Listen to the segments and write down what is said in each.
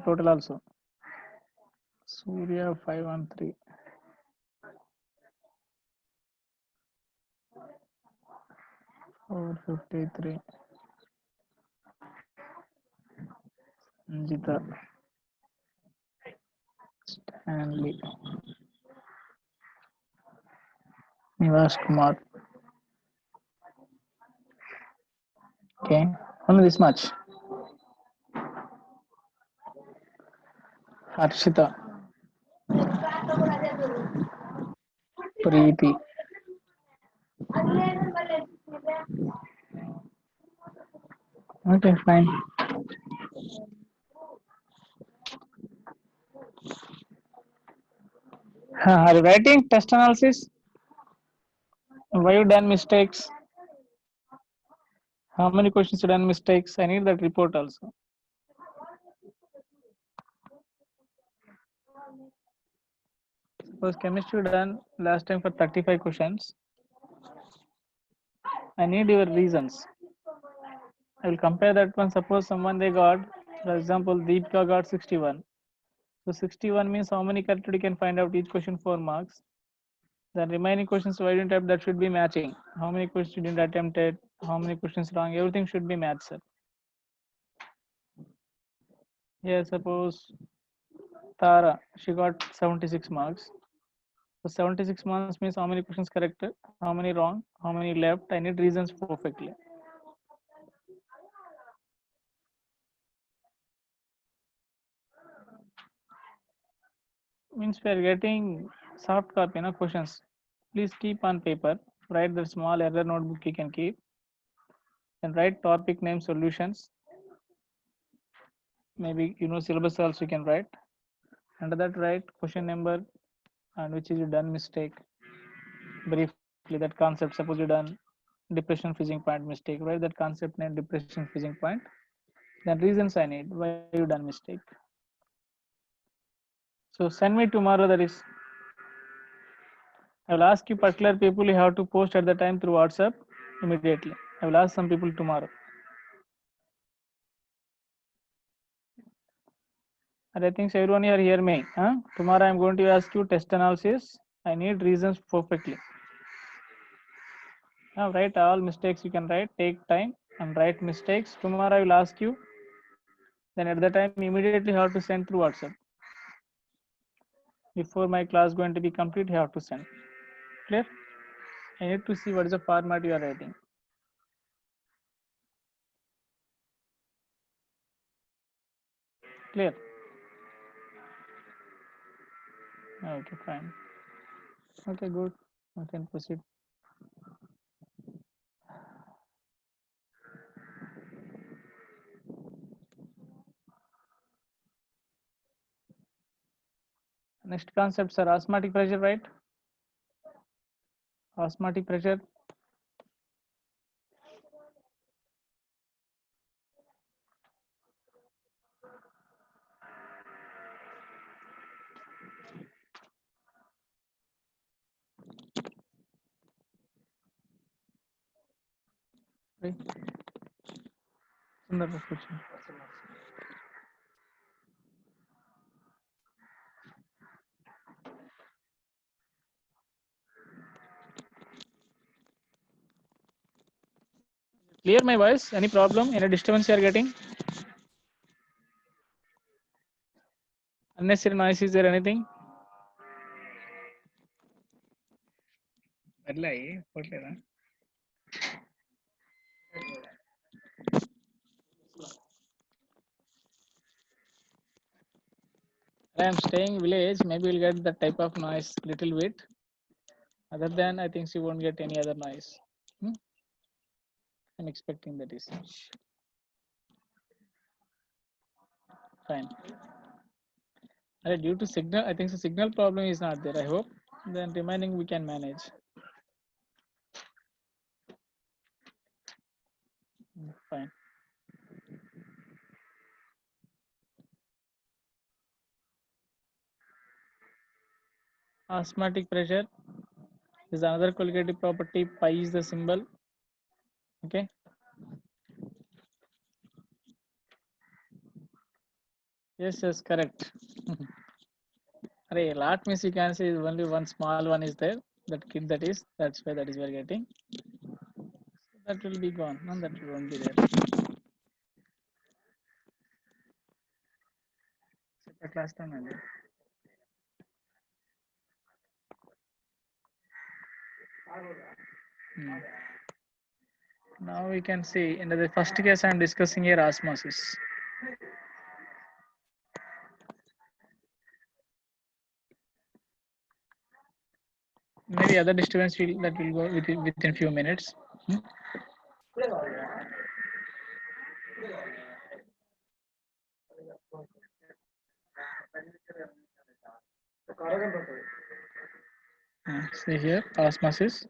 total also. Surya 513. 453. Anjita. Stanley. Nivas Kumar. Okay, only this much. Harshita. Preeti. Okay, fine. Are you writing test analysis? Why you done mistakes? How many questions you done mistakes? I need that report also. Suppose chemistry done last time for 35 questions. I need your reasons. I will compare that one. Suppose someone they got, for example, Deepika got 61. So 61 means how many correct you can find out each question 4 marks. The remaining questions why didn't type that should be matching. How many questions you didn't attempt it, how many questions wrong, everything should be matched, sir. Yeah, suppose Tara, she got 76 marks. So 76 marks means how many questions correct, how many wrong, how many left. I need reasons perfectly. Means we are getting soft copy, no questions. Please keep on paper. Write the small error notebook you can keep. And write topic name solutions. Maybe syllabus also you can write. Under that write question number and which is you done mistake. Briefly that concept. Suppose you done depression freezing point mistake. Write that concept name depression freezing point. Then reasons I need why you done mistake. So send me tomorrow. That is, I will ask you particular people you have to post at the time through WhatsApp immediately. I will ask some people tomorrow. And I think everyone here hear me. Huh? Tomorrow I am going to ask you test analysis. I need reasons perfectly. Now write all mistakes you can write. Take time and write mistakes. Tomorrow I will ask you. Then at the time immediately you have to send through WhatsApp. Before my class going to be complete, you have to send. Clear? I need to see what is the format you are writing. Clear? Okay, fine. Okay, good. I can proceed. Next concepts are osmotic pressure, right? Osmotic pressure. Right. Clear my voice? Any problem? Any disturbance you are getting? Unnecessary noise, is there anything? I am staying village, maybe we'll get that type of noise little bit. Other than I think you won't get any other noise. I'm expecting that is fine. Due to signal, I think the signal problem is not there. I hope. Then remaining we can manage. Fine. Osmotic pressure is another colligative property. Pi is the symbol. Okay. Yes, correct. Array, lot means you can say only one small one is there. That kid that is, that's why that is we are getting. So that will be gone. No, that won't be there. Separate last time and now we can see in the first case I am discussing here osmosis. Maybe other disturbance will that will go within few minutes. See here osmosis.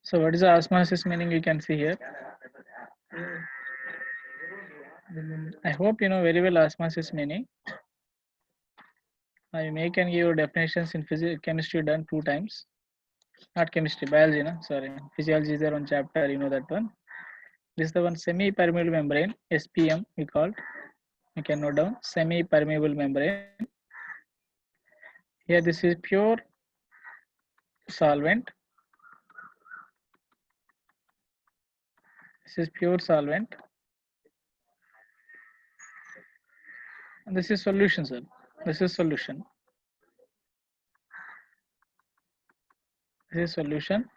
So what is the osmosis meaning? You can see here. I hope you know very well osmosis meaning. I may can give definitions in physics, chemistry done 2 times. Not chemistry, biology, no? Sorry. Physiology is there one chapter, you know that one. This is the one semi-permeable membrane, SPM we called. You can note down semi-permeable membrane. Here this is pure solvent. This is pure solvent. And this is solution, sir. This is solution. This is solution.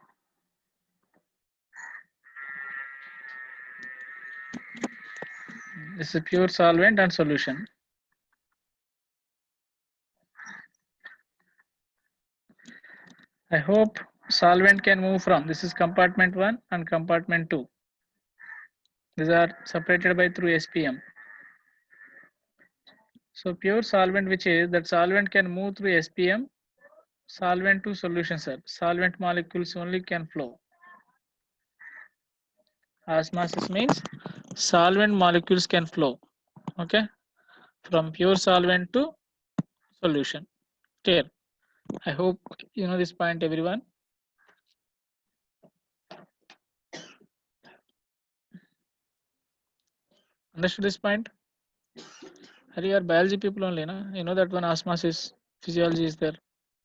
This is pure solvent and solution. I hope solvent can move from, this is compartment 1 and compartment 2. These are separated by through SPM. So pure solvent, which is that solvent can move through SPM, solvent to solution, sir. Solvent molecules only can flow. Osmosis means solvent molecules can flow. Okay, from pure solvent to solution. Clear. I hope you know this point, everyone. Understood this point? Are you biology people only, no? You know that one osmosis physiology is there,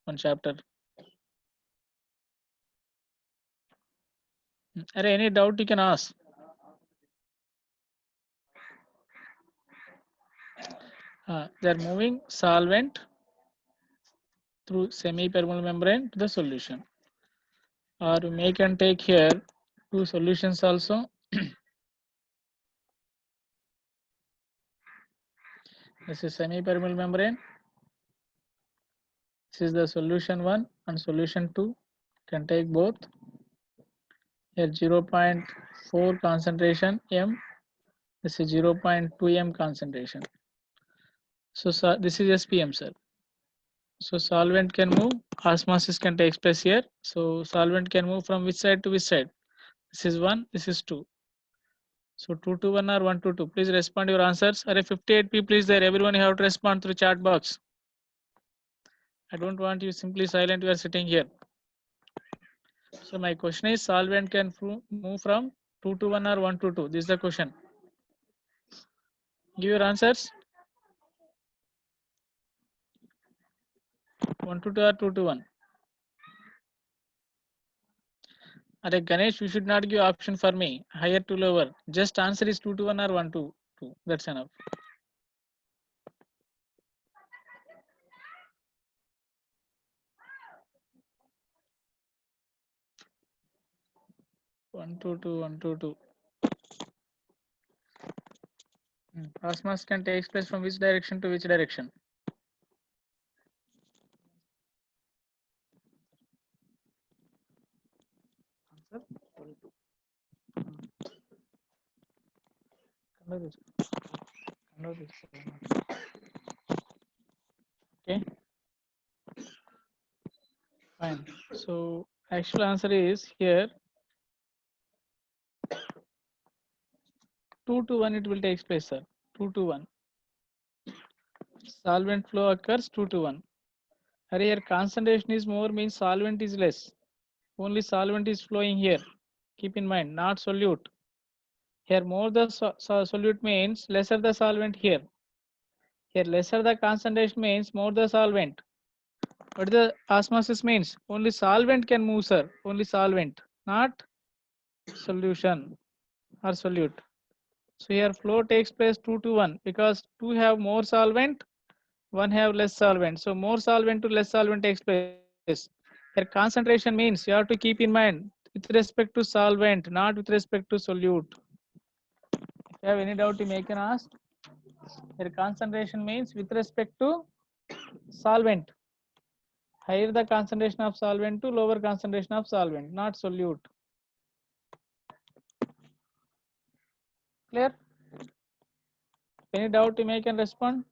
one chapter. Are any doubt you can ask? They are moving solvent through semi-permeable membrane to the solution. Or we may can take here 2 solutions also. This is semi-permeable membrane. This is the solution 1 and solution 2. Can take both. Here 0.4 concentration M. This is 0.2 M concentration. So this is SPM, sir. So solvent can move. Osmosis can take place here. So solvent can move from which side to which side? This is 1. This is 2. So 2 to 1 or 1 to 2. Please respond your answers. Are 58 people is there? Everyone you have to respond through chat box. I don't want you simply silent. You are sitting here. So my question is solvent can move from 2 to 1 or 1 to 2. This is the question. Give your answers. 1 to 2 or 2 to 1. Are Ganesh, you should not give option for me. Higher to lower. Just answer is 2 to 1 or 1 to 2. That's enough. 1 to 2, 1 to 2. Osmosis can take place from which direction to which direction? Okay. Fine. So actual answer is here 2 to 1 it will take place, sir. 2 to 1. Solvent flow occurs 2 to 1. Here concentration is more means solvent is less. Only solvent is flowing here. Keep in mind, not solute. Here more the solute means lesser the solvent here. Here lesser the concentration means more the solvent. What the osmosis means? Only solvent can move, sir. Only solvent, not solution or solute. So here flow takes place 2 to 1 because 2 have more solvent, 1 have less solvent. So more solvent to less solvent takes place. Here concentration means you have to keep in mind with respect to solvent, not with respect to solute. If you have any doubt, you may can ask. Here concentration means with respect to solvent. Higher the concentration of solvent to lower concentration of solvent, not solute. Clear? Any doubt, you may can respond.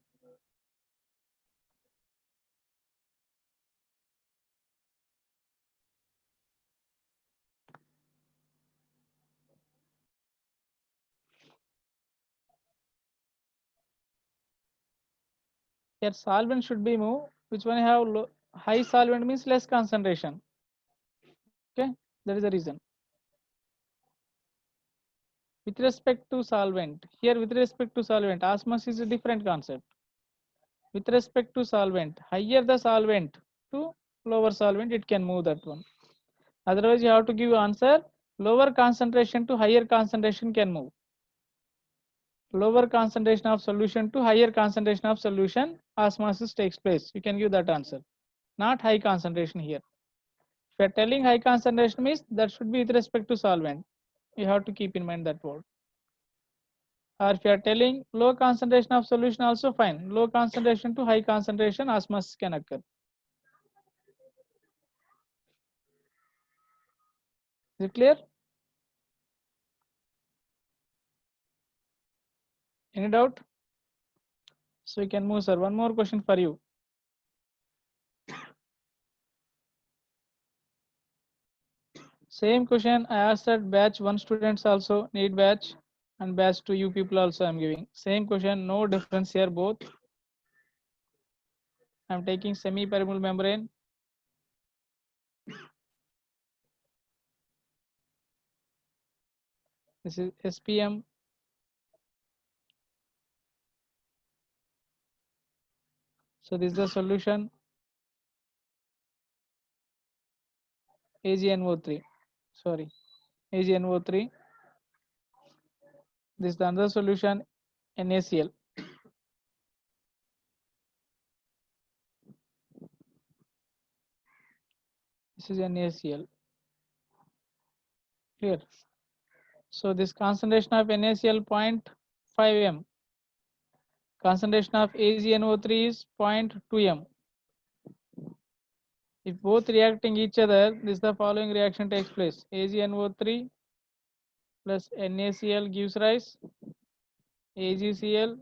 Here solvent should be moved. Which one have low, high solvent means less concentration. Okay, that is the reason. With respect to solvent, here with respect to solvent, osmosis is a different concept. With respect to solvent, higher the solvent to lower solvent, it can move that one. Otherwise, you have to give answer lower concentration to higher concentration can move. Lower concentration of solution to higher concentration of solution, osmosis takes place. You can give that answer. Not high concentration here. If you are telling high concentration means that should be with respect to solvent. You have to keep in mind that word. Or if you are telling low concentration of solution, also fine. Low concentration to high concentration, osmosis can occur. Is it clear? Any doubt? So you can move, sir. One more question for you. Same question I asked at batch 1 students also, need batch, and batch 2 you people also I am giving. Same question, no difference here both. I am taking semi-permeable membrane. This is SPM. So this is the solution. AgNO3. Sorry, AgNO3. This is the another solution, NaCl. This is NaCl. Clear? So this concentration of NaCl 0.5 m. Concentration of AgNO3 is 0.2 m. If both reacting each other, this the following reaction takes place. AgNO3 plus NaCl gives rise AgCl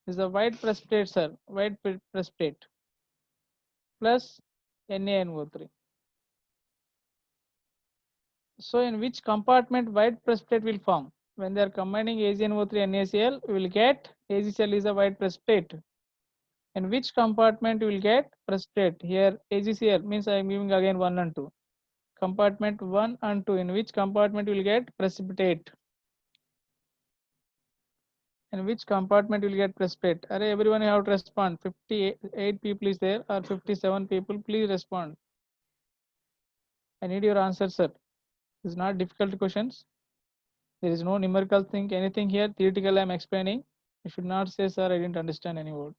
is the white precipitate, sir, white precipitate plus NaNO3. So in which compartment white precipitate will form? When they are combining AgNO3 and NaCl, we will get AgCl is a white precipitate. In which compartment you will get precipitate? Here AgCl means I am giving again 1 and 2. Compartment 1 and 2, in which compartment you will get precipitate? In which compartment you will get precipitate? Array, everyone you have to respond. 58 people is there or 57 people, please respond. I need your answer, sir. It's not difficult questions. There is no numerical thing, anything here. Theoretical I am explaining. You should not say, sir, I didn't understand any word.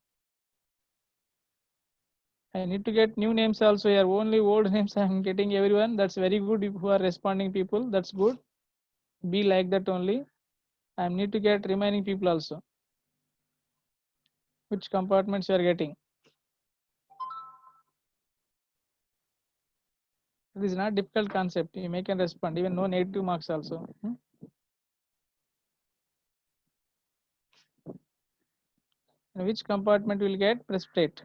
I need to get new names also here. Only old names I am getting everyone. That's very good who are responding people. That's good. Be like that only. I need to get remaining people also. Which compartments you are getting? This is not difficult concept. You may can respond. Even no negative marks also. In which compartment will get precipitate?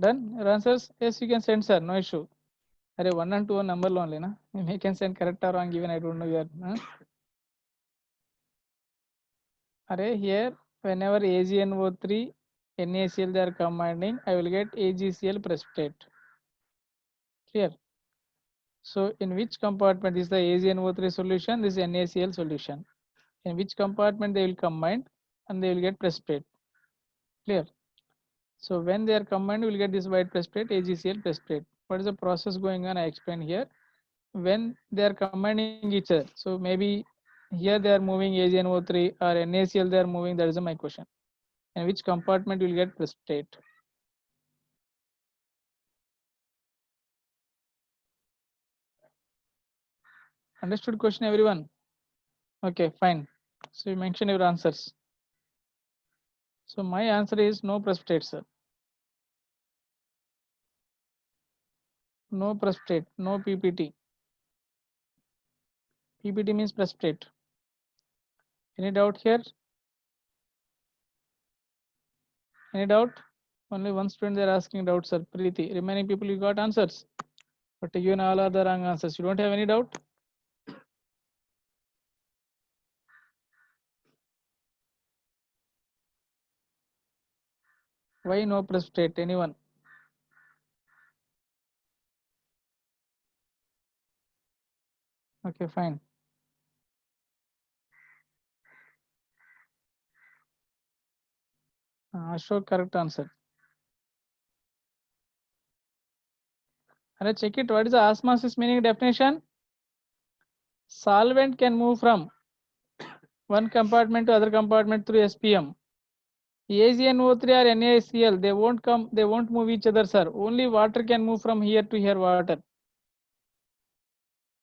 Done? Your answers? Yes, you can send, sir. No issue. Array 1 and 2 number only, na? You may can send correct or wrong, even I don't know your. Array here, whenever AgNO3 NaCl they are combining, I will get AgCl precipitate. Clear? So in which compartment is the AgNO3 solution? This is NaCl solution. In which compartment they will combine and they will get precipitate. Clear? So when they are combined, we will get this white precipitate, AgCl precipitate. What is the process going on? I explain here. When they are combining each other, so maybe here they are moving AgNO3 or NaCl they are moving. That is my question. And which compartment will get precipitate? Understood question, everyone? Okay, fine. So you mention your answers. So my answer is no precipitate, sir. No precipitate, no PPT. PPT means precipitate. Any doubt here? Any doubt? Only one student they are asking doubts, sir. Preeti. Remaining people you got answers. But you all are the wrong answers. You don't have any doubt? Why no precipitate? Anyone? Okay, fine. Ashok, correct answer. Let's check it. What is the osmosis meaning definition? Solvent can move from one compartment to other compartment through SPM. AgNO3 or NaCl, they won't come, they won't move each other, sir. Only water can move from here to here, water.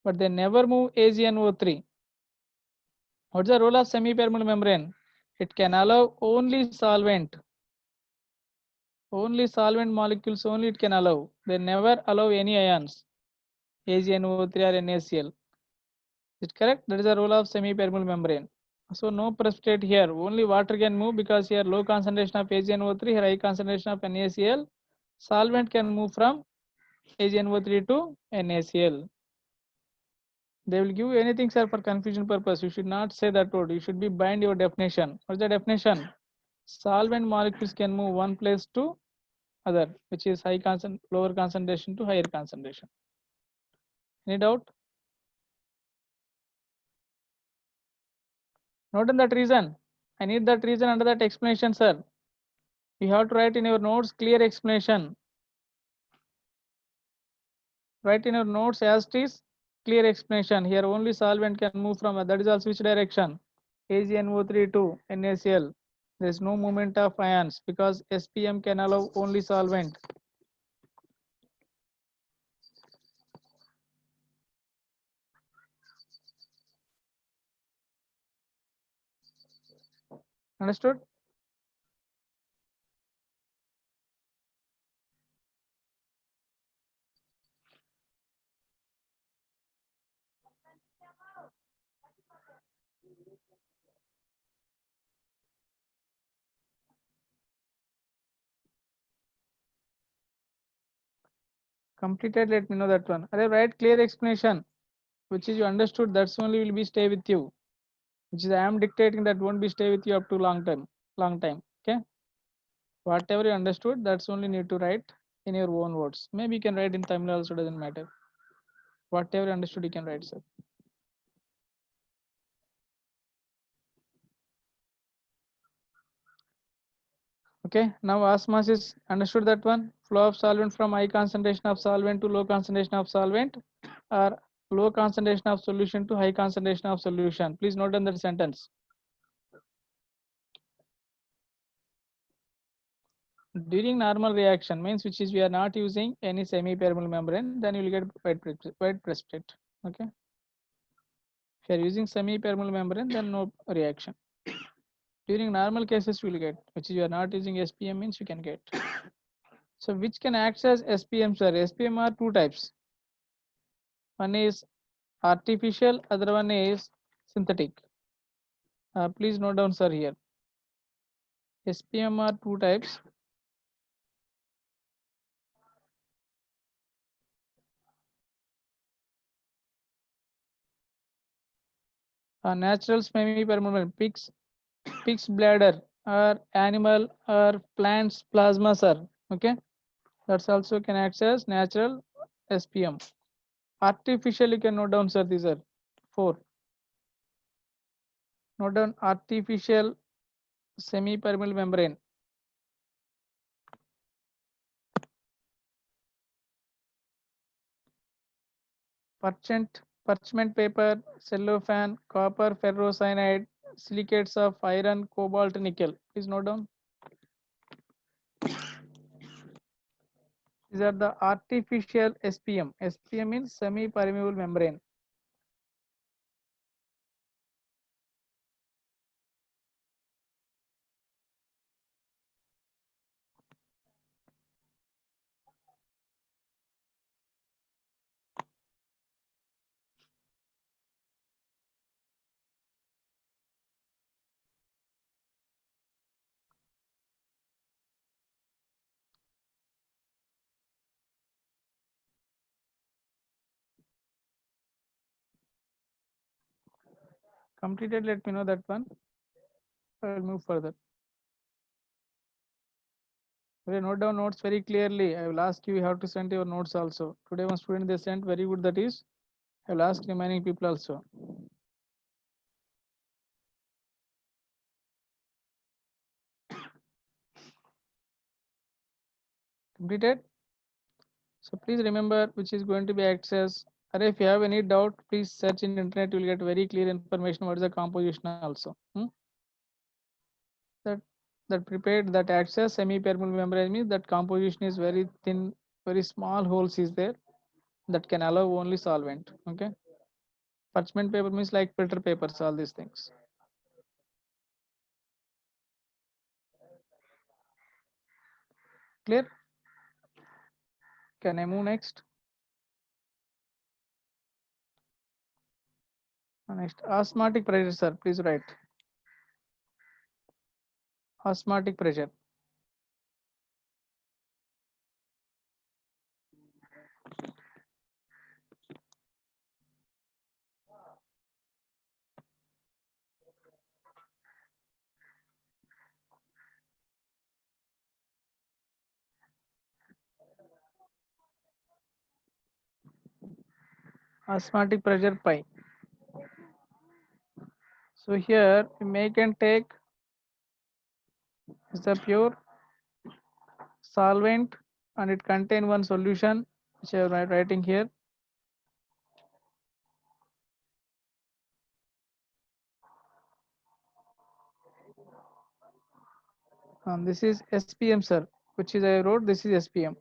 But they never move AgNO3. What's the role of semi-permeable membrane? It can allow only solvent. Only solvent molecules only it can allow. They never allow any ions. AgNO3 or NaCl. Is it correct? That is the role of semi-permeable membrane. So no precipitate here. Only water can move because here low concentration of AgNO3, here high concentration of NaCl. Solvent can move from AgNO3 to NaCl. They will give anything, sir, for confusion purpose. You should not say that word. You should be bind your definition. What's the definition? Solvent molecules can move one place to other, which is lower concentration to higher concentration. Any doubt? Note in that reason. I need that reason under that explanation, sir. You have to write in your notes clear explanation. Write in your notes as it is clear explanation. Here only solvent can move from that is also which direction? AgNO3 to NaCl. There is no movement of ions because SPM can allow only solvent. Understood? Completed, let me know that one. Write clear explanation, which is you understood, that's only will be stay with you. Which is I am dictating, that won't be stay with you up to long time. Okay. Whatever you understood, that's only need to write in your own words. Maybe you can write in Tamil also, doesn't matter. Whatever you understood, you can write, sir. Okay, now osmosis, understood that one? Flow of solvent from high concentration of solvent to low concentration of solvent, or low concentration of solution to high concentration of solution. Please note on that sentence. During normal reaction means which is we are not using any semi-permeable membrane, then you will get white precipitate. Okay. If you are using semi-permeable membrane, then no reaction. During normal cases, you will get, which is you are not using SPM means you can get. So which can act as SPM, sir? SPM are two types. One is artificial, other one is synthetic. Please note down, sir, here. SPM are two types. Natural semi-permeable, pig's bladder, or animal or plants plasma, sir. Okay, that's also can act as natural SPM. Artificial, you can note down, sir. These are 4. Note down artificial semi-permeable membrane. Parchment paper, cellophane, copper, ferrocyanide, silicates of iron, cobalt, nickel. Please note down. These are the artificial SPM. SPM means semi-permeable membrane. Completed, let me know that one. I will move further. Okay, note down notes very clearly. I will ask you how to send your notes also. Today one student they sent very good, that is. I will ask remaining people also. Completed. So please remember which is going to be accessed. Or if you have any doubt, please search in internet. You will get very clear information what is the composition also. That prepared that access semi-permeable membrane means that composition is very thin, very small holes is there that can allow only solvent. Okay. Parchment paper means like filter papers, all these things. Clear? Can I move next? Next, osmotic pressure, sir. Please write. Osmotic pressure. Osmotic pressure pi. So here we make and take is the pure solvent and it contain one solution which I am writing here. And this is SPM, sir, which is I wrote. This is SPM.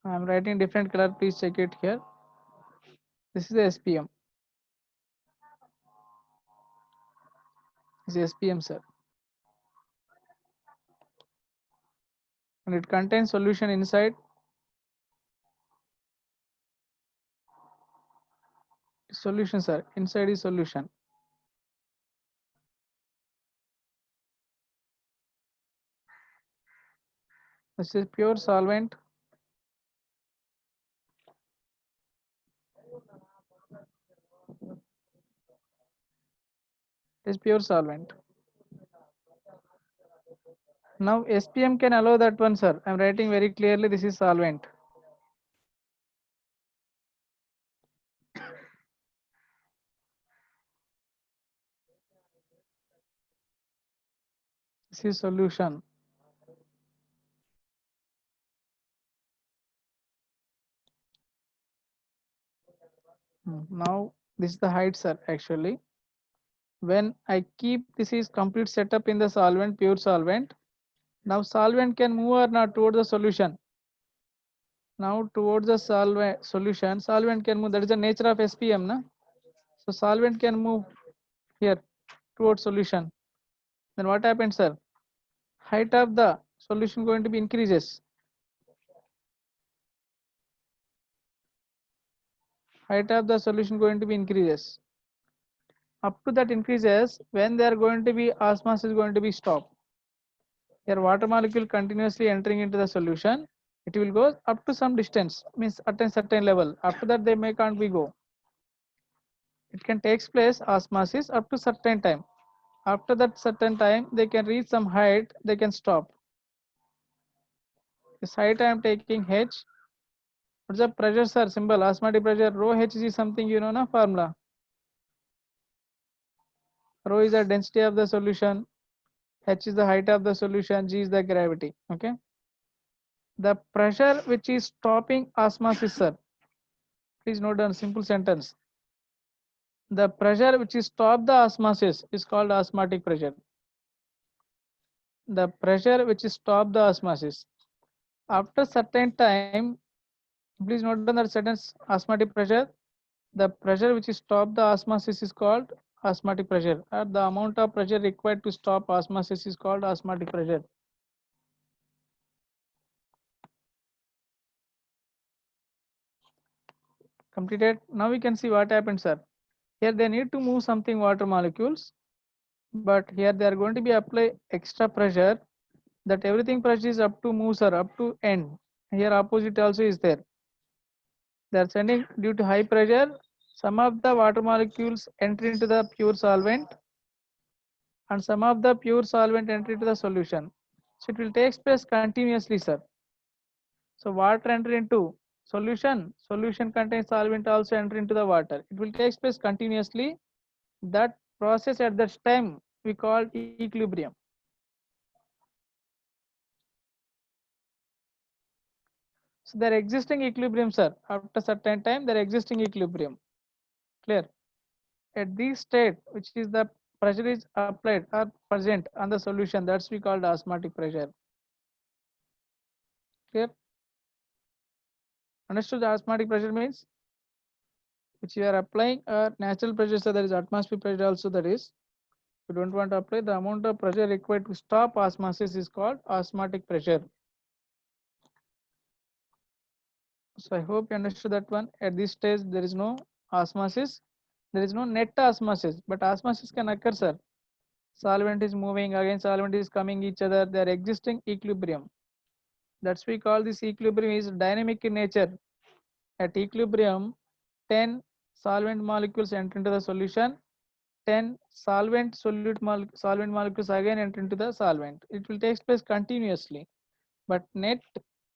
I am writing different color. Please check it here. This is the SPM. This is SPM, sir. And it contains solution inside. Solution, sir. Inside is solution. This is pure solvent. It is pure solvent. Now SPM can allow that one, sir. I am writing very clearly. This is solvent. This is solution. Now this is the height, sir. Actually, when I keep this is complete setup in the solvent, pure solvent. Now solvent can move or not towards the solution. Now towards the solution, solvent can move. That is the nature of SPM, na? So solvent can move here towards solution. Then what happens, sir? Height of the solution going to be increases. Height of the solution going to be increases. Up to that increases when they are going to be osmosis going to be stopped. Your water molecule continuously entering into the solution. It will go up to some distance, means at a certain level. After that, they may can't be go. it can take place osmosis up to certain time. After that certain time, they can reach some height, they can stop. This height I am taking H. What's the pressure, sir? Symbol, osmotic pressure, rho H is something you know, na formula. Rho is the density of the solution, H is the height of the solution, G is the gravity. Okay. The pressure which is stopping osmosis, sir. Please note down simple sentence. The pressure which is stop the osmosis is called osmotic pressure. The pressure which is stop the osmosis. After certain time, please note down that sentence osmotic pressure. The pressure which is stop the osmosis is called osmotic pressure. Or the amount of pressure required to stop osmosis is called osmotic pressure. Completed. Now we can see what happened, sir. Here they need to move something water molecules, but here they are going to be apply extra pressure that everything pressure is up to move, sir, up to end. Here opposite also is there. They are sending due to high pressure. Some of the water molecules enter into the pure solvent, and some of the pure solvent enter into the solution. So it will take place continuously, sir. So water enter into solution. Solution contains solvent also enter into the water. It will take place continuously. That process at that time we call equilibrium. So their existing equilibrium, sir. After certain time, their existing equilibrium. Clear? At this state, which is the pressure is applied or present on the solution, that's we called osmotic pressure. Clear? Understood? The osmotic pressure means which you are applying a natural pressure, so there is atmospheric pressure also, that is. If you don't want to apply, the amount of pressure required to stop osmosis is called osmotic pressure. So I hope you understood that one. At this stage, there is no osmosis. There is no net osmosis, but osmosis can occur, sir. Solvent is moving, again solvent is coming each other. They are existing equilibrium. That's we call this equilibrium is dynamic in nature. At equilibrium, 10 solvent molecules enter into the solution. 10 solvent molecules again enter into the solvent. It will take place continuously, but net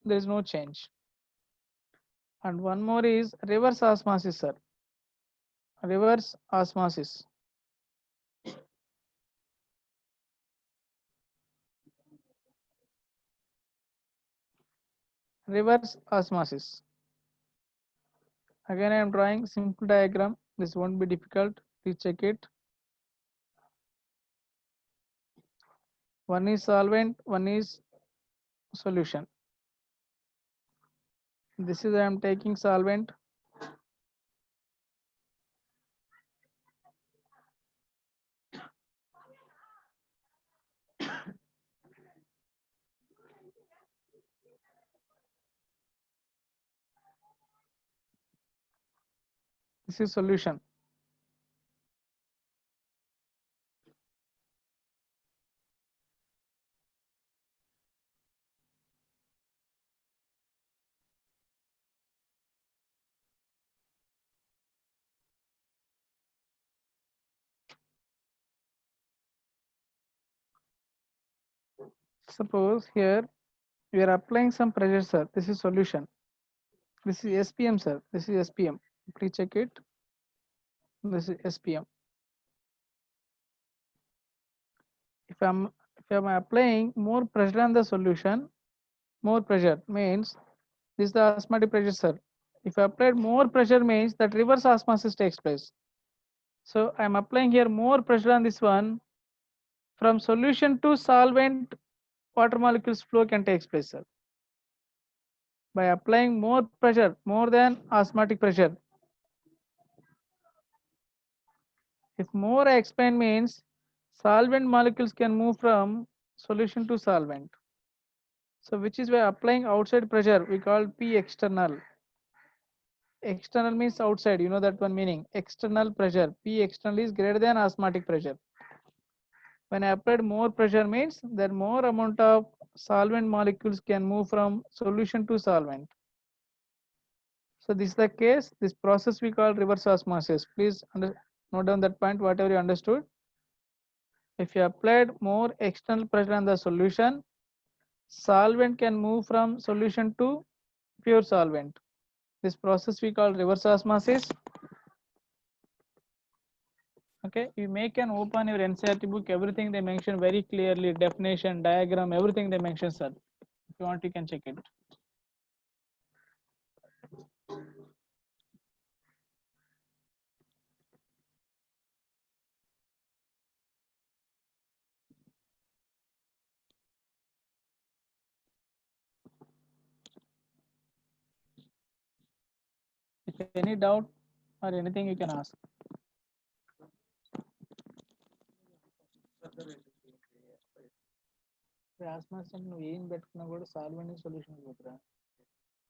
there is no change. And one more is reverse osmosis, sir. Reverse osmosis. Reverse osmosis. Again I am drawing simple diagram. This won't be difficult. Please check it. One is solvent, one is solution. This is I am taking solvent. This is solution. Suppose here we are applying some pressure, sir. This is solution. This is SPM, sir. This is SPM. Please check it. This is SPM. If I'm applying more pressure on the solution, more pressure means this is the osmotic pressure, sir. If I applied more pressure means that reverse osmosis takes place. So I'm applying here more pressure on this one. From solution to solvent, water molecules flow can take place, sir. By applying more pressure, more than osmotic pressure. If more I explain means solvent molecules can move from solution to solvent. So which is by applying outside pressure, we call P external. External means outside, you know that one meaning. External pressure, P external is greater than osmotic pressure. When I applied more pressure means that more amount of solvent molecules can move from solution to solvent. So this is the case. This process we call reverse osmosis. Please Note down that point, whatever you understood. If you applied more external pressure on the solution, solvent can move from solution to pure solvent. This process we call reverse osmosis. Okay, you make an open your NCERT book, everything they mention very clearly, definition, diagram, everything they mention, sir. If you want, you can check it. If any doubt or anything, you can ask. ఆస్మాస్ అంటే నువ్వు ఏం పెట్టుకున్నా కూడా solvent solution పోతురా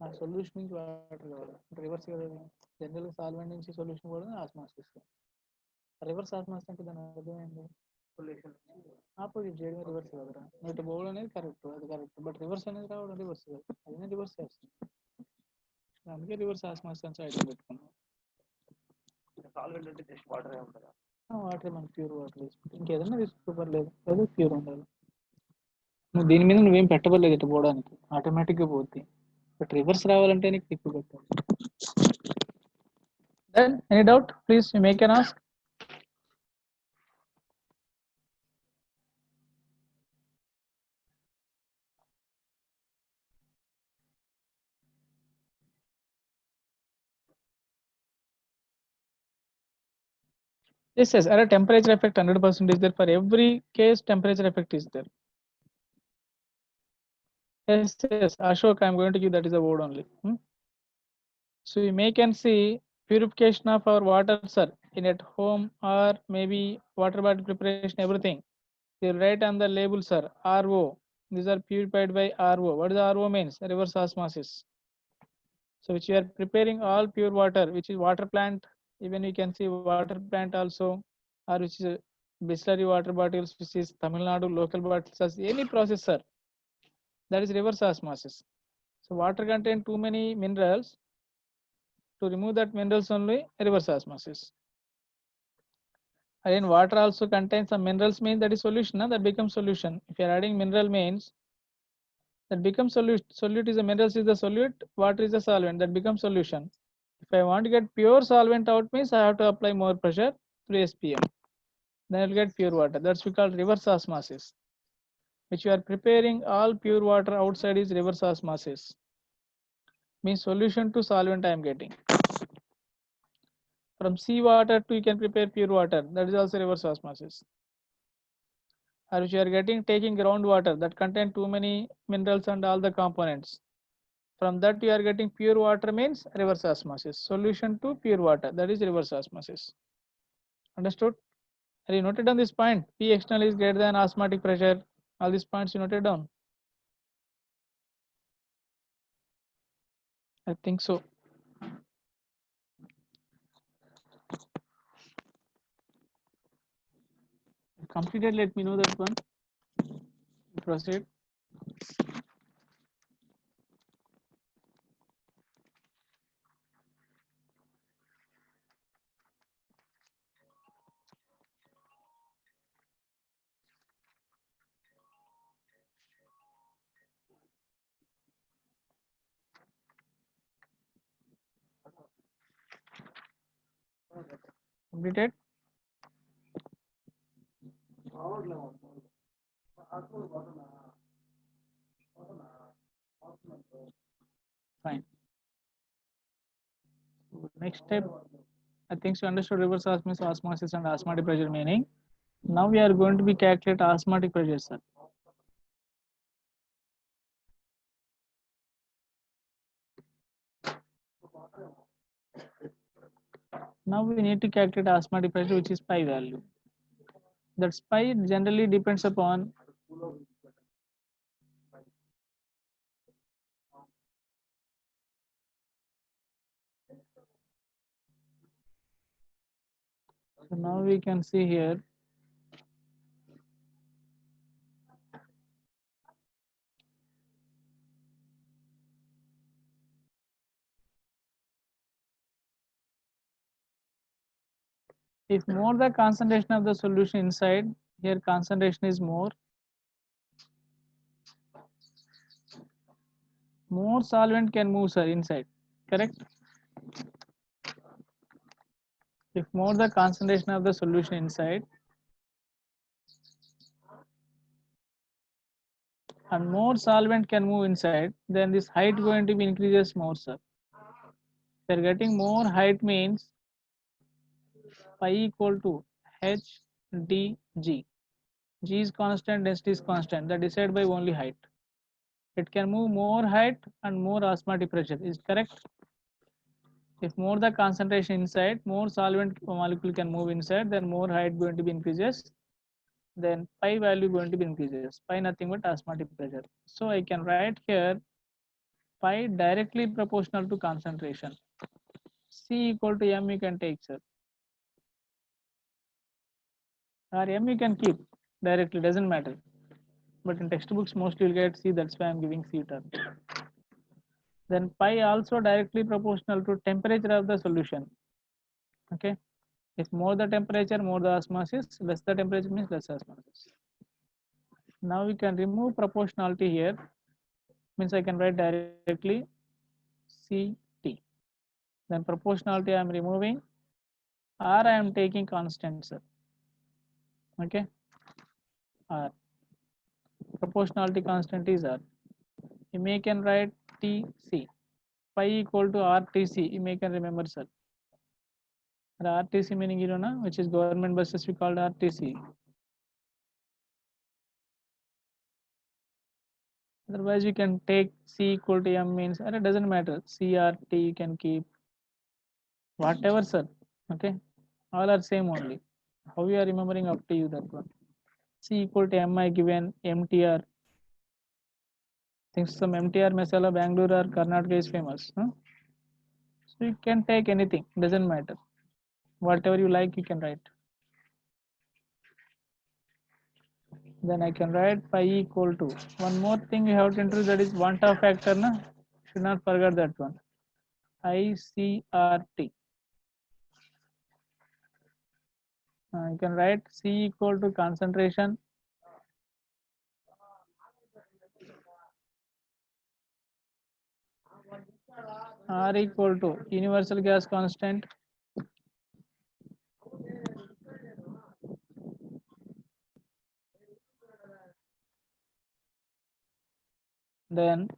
ఆ solution నుంచి water కావాలి reverse కదా జనరల్గా సాల్వెంట్ నుంచి సొల్యూషన్ కూడా ఆస్మాస్ ఇస్తాం రివర్స్ ఆస్మాస్ అంటే దాని అర్థం ఏంటి ఆపోజిట్ చేయడం రివర్స్ కదరా నువ్వు బౌల్ అనేది కరెక్ట్ అది కరెక్ట్ బట్ రివర్స్ అనేది రావడం రివర్స్ కాదు అదే రివర్స్ చేస్తుంది అందుకే రివర్స్ ఆస్మాస్ అని సైడ్ పెట్టుకున్నాం సాల్వెంట్ అంటే జస్ట్ వాటర్ ఉంటుందా వాటర్ మనకి ప్యూర్ వాటర్ తీసుకుంటే ఇంకేదైనా తీసుకోపర్లేదు అదే ప్యూర్ ఉండాలి నువ్వు దీని మీద నువ్వేం పెట్టబడలేదు ఇటు పోవడానికి ఆటోమేటిక్గా పోద్ది బట్ రివర్స్ రావాలంటే నీకు టిప్పు పెట్టాలి then any doubt please you make can ask yes yes at a temperature effect 100% is there for every case temperature effect is there yes yes Ashok I am going to give that is a word only so you may can see purification of our water sir in at home or maybe water bottle preparation everything you write on the label sir RO these are purified by RO what is RO means reverse osmosis so which you are preparing all pure water which is water plant even you can see water plant also or which is Bisleri water bottles which is Tamil Nadu local bottles as any processor that is reverse osmosis so water contain too many minerals to remove that minerals only reverse osmosis again water also contains some minerals means that is solution that becomes solution if you are adding mineral means that becomes solute is a minerals is the solute water is a solvent that becomes solution if I want to get pure solvent out means I have to apply more pressure through SPM then I'll get pure water that's we call reverse osmosis which you are preparing all pure water outside is reverse osmosis means solution to solvent I am getting from seawater to you can prepare pure water that is also reverse osmosis or which you are getting taking groundwater that contain too many minerals and all the components from that you are getting pure water means reverse osmosis solution to pure water that is reverse osmosis understood have you noted down this point P external is greater than osmotic pressure all these points you noted down I think so completed let me know that one proceed completed fine so next step I think you understood reverse osmosis osmosis and osmotic pressure meaning now we are going to be calculate osmotic pressure sir now we need to calculate osmotic pressure which is pi value that pi generally depends upon so now we can see here If more the concentration of the solution inside, here concentration is more solvent can move, sir, inside, correct? If more the concentration of the solution inside and more solvent can move inside, then this height going to be increases more, sir. They're getting more height means pi equal to h d g. G is constant, density is constant. That decided by only height. It can move more height and more osmotic pressure. Is correct? If more the concentration inside, more solvent molecule can move inside, then more height going to be increases. Then pi value going to be increases. Pi nothing but osmotic pressure. So I can write here pi directly proportional to concentration. C equal to m you can take, sir. Or m you can keep directly, doesn't matter. But in textbooks mostly you'll get C, that's why I'm giving C term. Then pi also directly proportional to temperature of the solution. Okay. If more the temperature, more the osmosis, less the temperature means less osmosis. Now we can remove proportionality here, means I can write directly CT. Then proportionality I am removing, R I am taking constant, sir. Okay. R. Proportionality constant is R. You may can write TC. Pi equal to RTC. You may can remember, sir. RTC meaning you know, which is government buses we called RTC. Otherwise you can take C equal to M means, it doesn't matter. CRT you can keep whatever, sir. Okay, all are same only. How you are remembering, up to you, that one. C equal to M I given MTR. Think some MTR Masala Bangalore or Karnataka is famous. Huh? So you can take anything, doesn't matter. Whatever you like you can write. Then I can write pi equal to, one more thing you have to introduce, that is Vanta factor, na? Should not forget that one. ICRT. You can write C equal to concentration R equal to universal gas constant then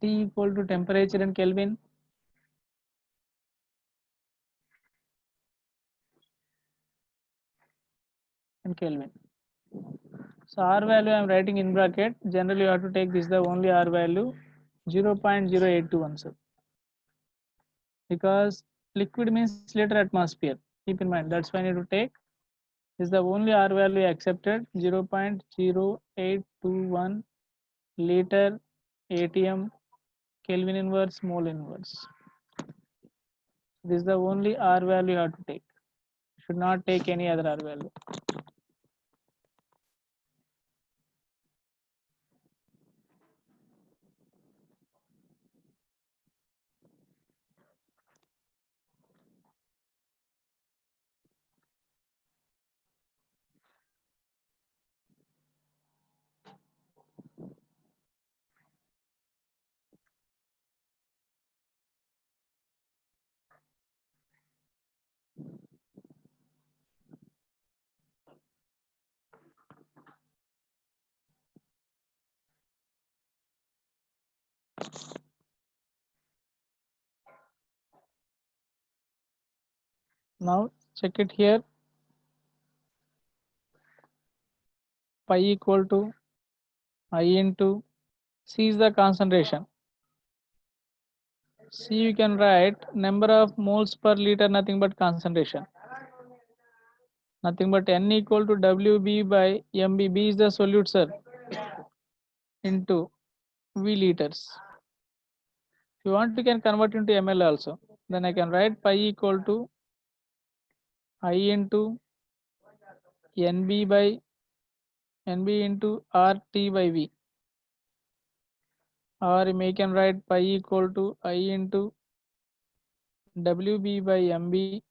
T equal to temperature in Kelvin So R value I am writing in bracket. Generally you have to take this the only R value 0.0821, sir. Because liquid means liter atmosphere. Keep in mind, that's why I need to take is the only R value accepted 0.0821 liter atm Kelvin inverse mole inverse. This is the only R value you have to take. Should not take any other R value. Now check it here. Pi equal to I into C is the concentration. C you can write number of moles per liter, nothing but concentration. Nothing but N equal to WB by MB. B is the solute, sir, into V liters. If you want, you can convert into ml also. Then I can write pi equal to I into NB by NB into RT by V. Or you can write pi equal to I into WB by MB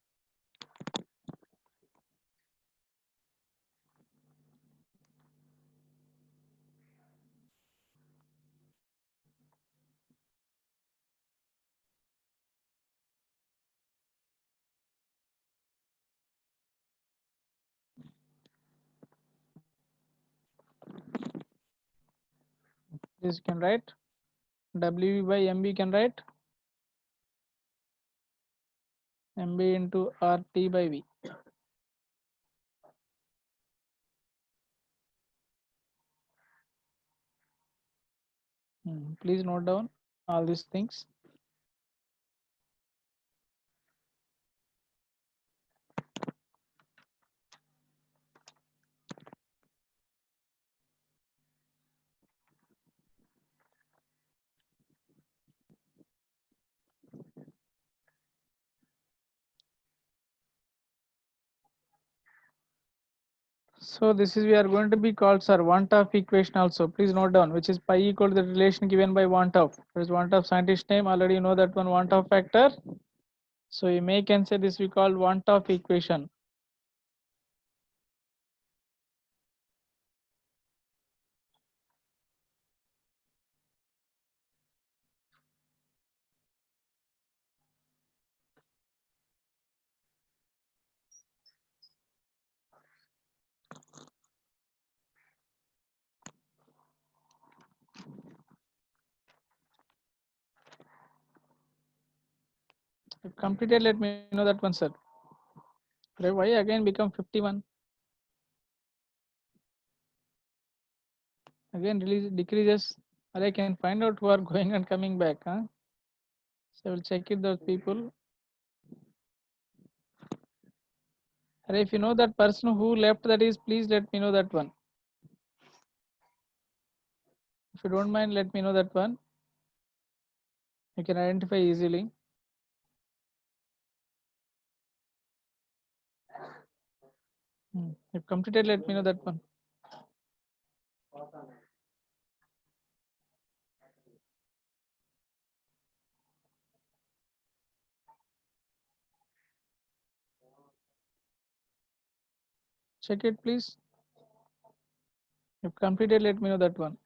This you can write WV by MB can write MB into RT by V. Please note down all these things. So this is we are going to be called sir want of equation also. Please note down which is pi equal to the relation given by want of. There is want of scientist name already you know that one want of factor. So you may can say this we call want of equation. If completed, let me know that one, sir. Why again become 51? Again release decreases. Or I can find out who are going and coming back. Huh? So I will check it those people. And if you know that person who left, that is, please let me know that one. If you don't mind, let me know that one. You can identify easily. If completed, let me know that one. Check it, please. If completed, let me know that one.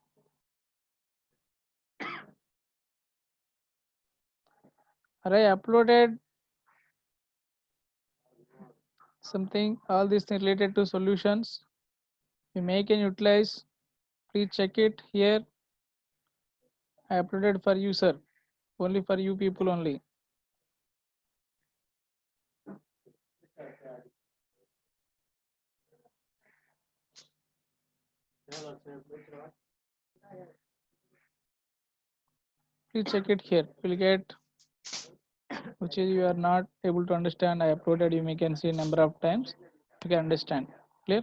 I uploaded something, all these things related to solutions. You may can utilize. Please check it here. I uploaded for you, sir. Only for you people only. Please check it here. You'll get which is you are not able to understand. I uploaded. You may can see number of times. You can understand. Clear?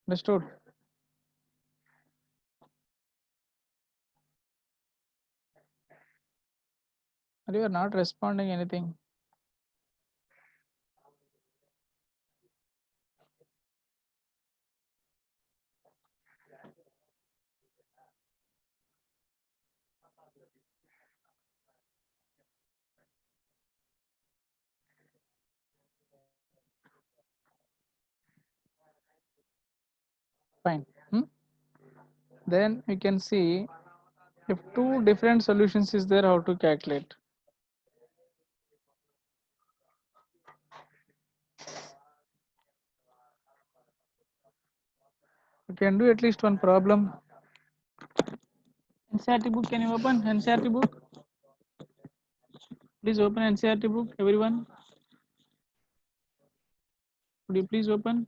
Understood? Or you are not responding anything. Fine. Then we can see if two different solutions is there, how to calculate. You can do at least one problem. NCERT book, can you open NCERT book? Please open NCERT book, everyone. Could you please open?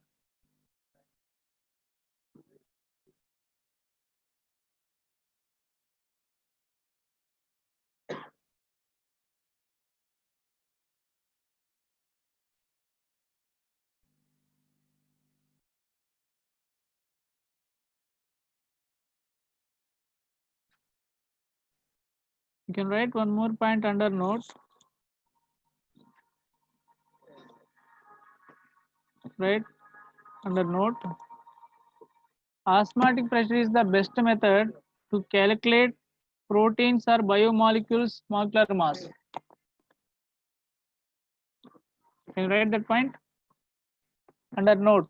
You can write one more point under note. Right under note. Osmotic pressure is the best method to calculate proteins are biomolecules molecular mass. Can you write that point? Under note,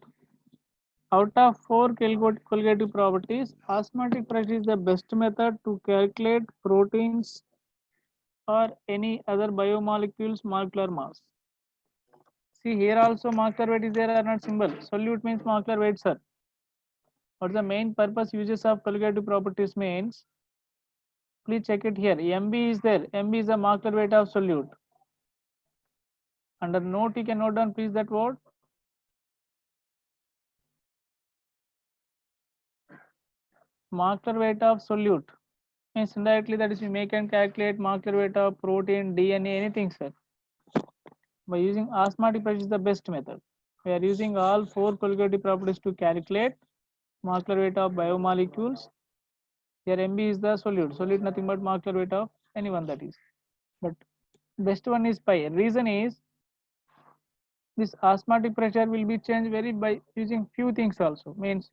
out of 4 colligative properties, osmotic pressure is the best method to calculate proteins or any other biomolecules molecular mass. See here also molecular weight is there or not symbol. Solute means molecular weight, sir. What's the main purpose uses of colligative properties means? Please check it here. MB is there. MB is the molecular weight of solute. Under note, you can note down please that word. Molecular weight of solute means indirectly that is we make and calculate molecular weight of protein, DNA, anything, sir. By using osmotic pressure is the best method. We are using all 4 colligative properties to calculate molecular weight of biomolecules. Here MB is the solute. Solute nothing but molecular weight of anyone that is. But best one is pi. Reason is this osmotic pressure will be changed very by using few things also. Means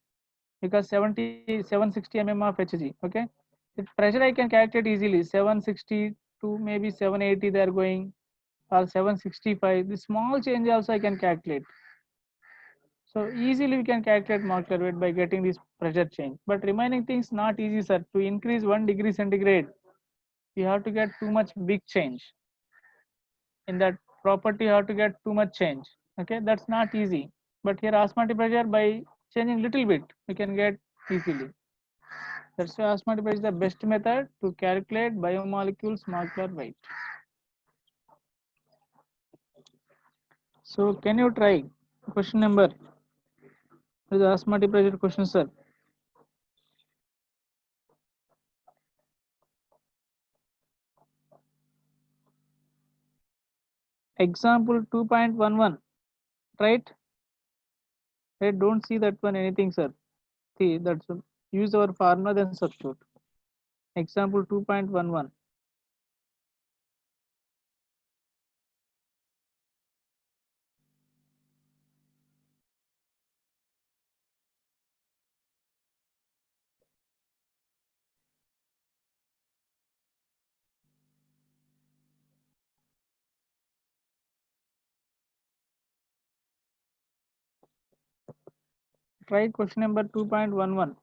because 760 mm of Hg. Okay, the pressure I can calculate easily 760 to maybe 780 they are going or 765. The small change also I can calculate. So easily we can calculate molecular weight by getting this pressure change. But remaining things not easy, sir. To increase 1 degree centigrade, you have to get too much big change. In that property, you have to get too much change. Okay, that's not easy. But here osmotic pressure by changing little bit, we can get easily. That's why osmotic pressure is the best method to calculate biomolecules molecular weight. So can you try question number? This is osmotic pressure question, sir. Example 2.11, right? Hey, don't see that one anything, sir. See, that's use our formula then substitute. Example 2.11. Try question number 2.11.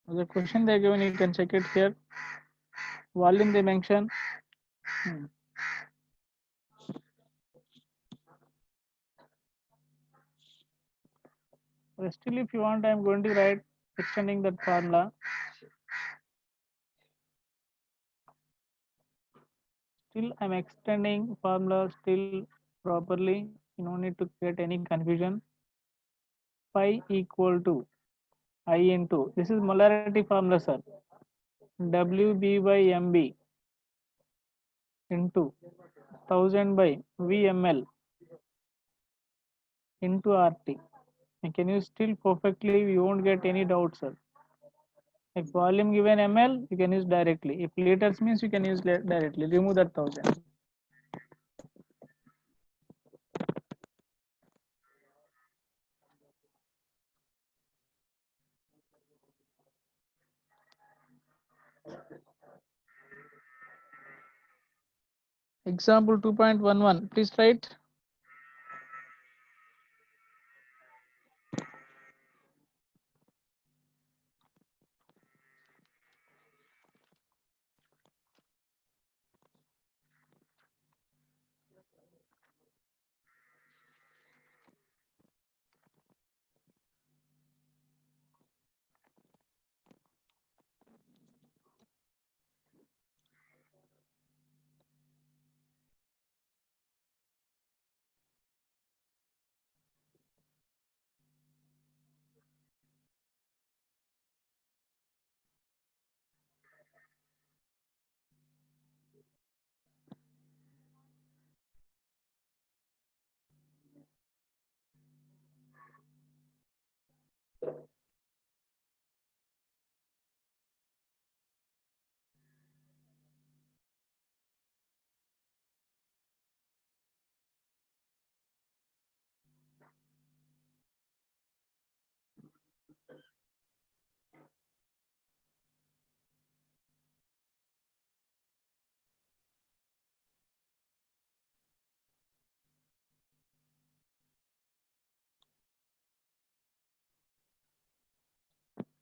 The question they given, you can check it here. Volume they mention. Still, if you want, I am going to write extending that formula. Still, I'm extending formula still properly. You don't need to get any confusion. Pi equal to I into, this is molarity formula, sir. WB by MB into 1000 by VML into RT. And can you still perfectly, you won't get any doubt, sir. If volume given ml, you can use directly. If liters means you can use directly. Remove that 1000. Example 2.11. Please write.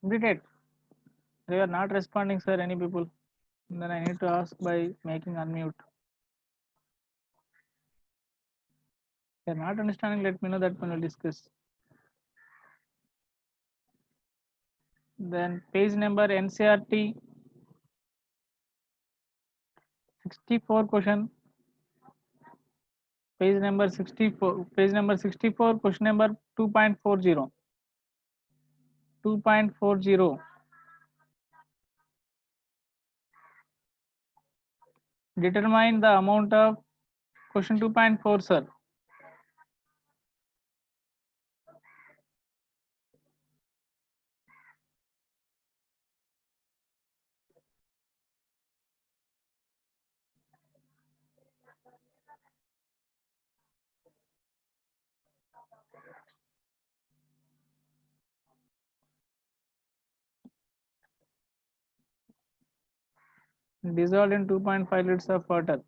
Completed. They are not responding, sir. Any people? Then I need to ask by making unmute. They are not understanding. Let me know that when we'll discuss. Then page number NCRT 64 question. Page number 64. Page number 64. Question number 2.40. 2.40. Determine the amount of question 2.4, sir. Dissolved in 2.5 liters of water.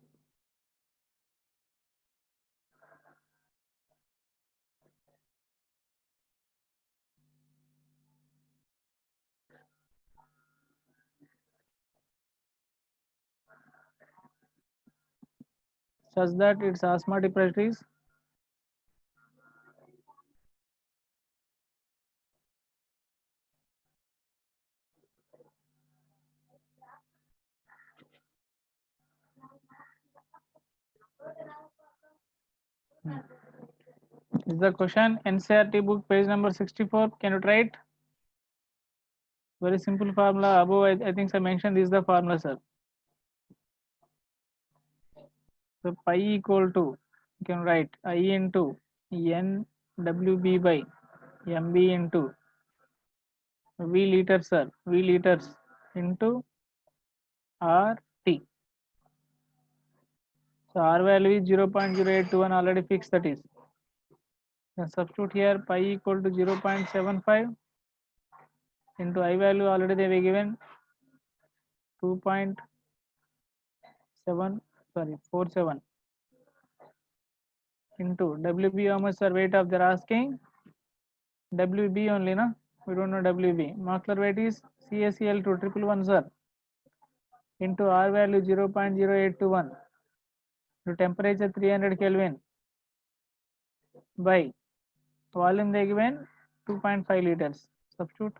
Such that its osmotic pressure is is the question. NCRT book page number 64. Can you try it? Very simple formula. Above I think I mentioned this is the formula, sir. So pi equal to, you can write I into NWB by MB into V liters, sir. V liters into RT. So R value is 0.0821, already fixed, that is. Then substitute here pi equal to 0.75 into I value already they were given 2.47 into WB, how much, sir? Weight of they're asking WB only, na? We don't know WB. Molecular weight is CaCl2 111, sir, into R value 0.0821 to temperature 300 Kelvin by volume they given 2.5 liters. Substitute.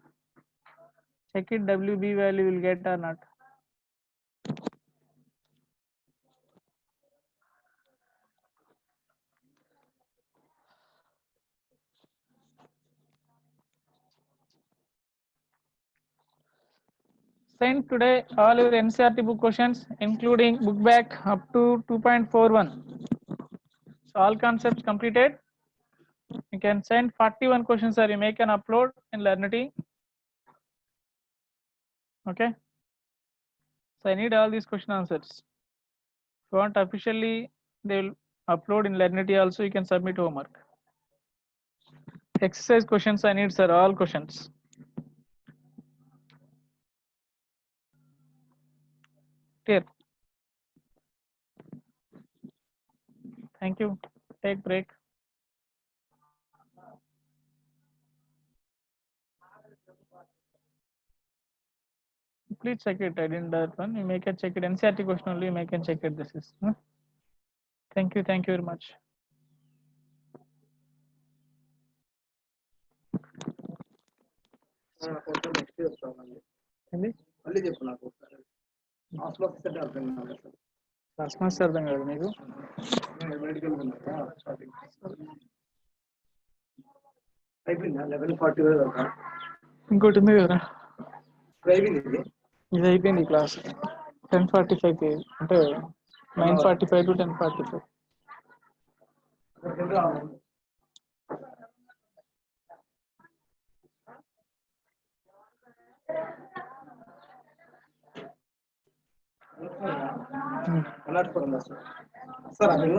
Check it, WB value will get or not. Send today all your NCRT book questions, including book back up to 2.41. So all concepts completed. You can send 41 questions, sir. You make an upload in Learnity. Okay. So I need all these question answers. If you want officially, they will upload in Learnity also. You can submit homework. Exercise questions I need, sir. All questions. Clear. Thank you. Take break. Please check it. I didn't that one. You make a check it. NCRT question only. You make and check it. This is. Thank you. Thank you very much. Next వస్తామండి ఏంది మళ్ళీ చెప్పు నాకు ఒకసారి hostel officer అర్థం కాదు sir first months అర్థం కాదు మీకు మెడికల్ స్టార్టింగ్ అయిపోయిందా 11:40 దాకా ఇంకోటి ఉంది కదా అయిపోయింది ఇది అయిపోయింది క్లాస్ 10:45 అంటే 9:45 to 10:45. సార్ అక్కడ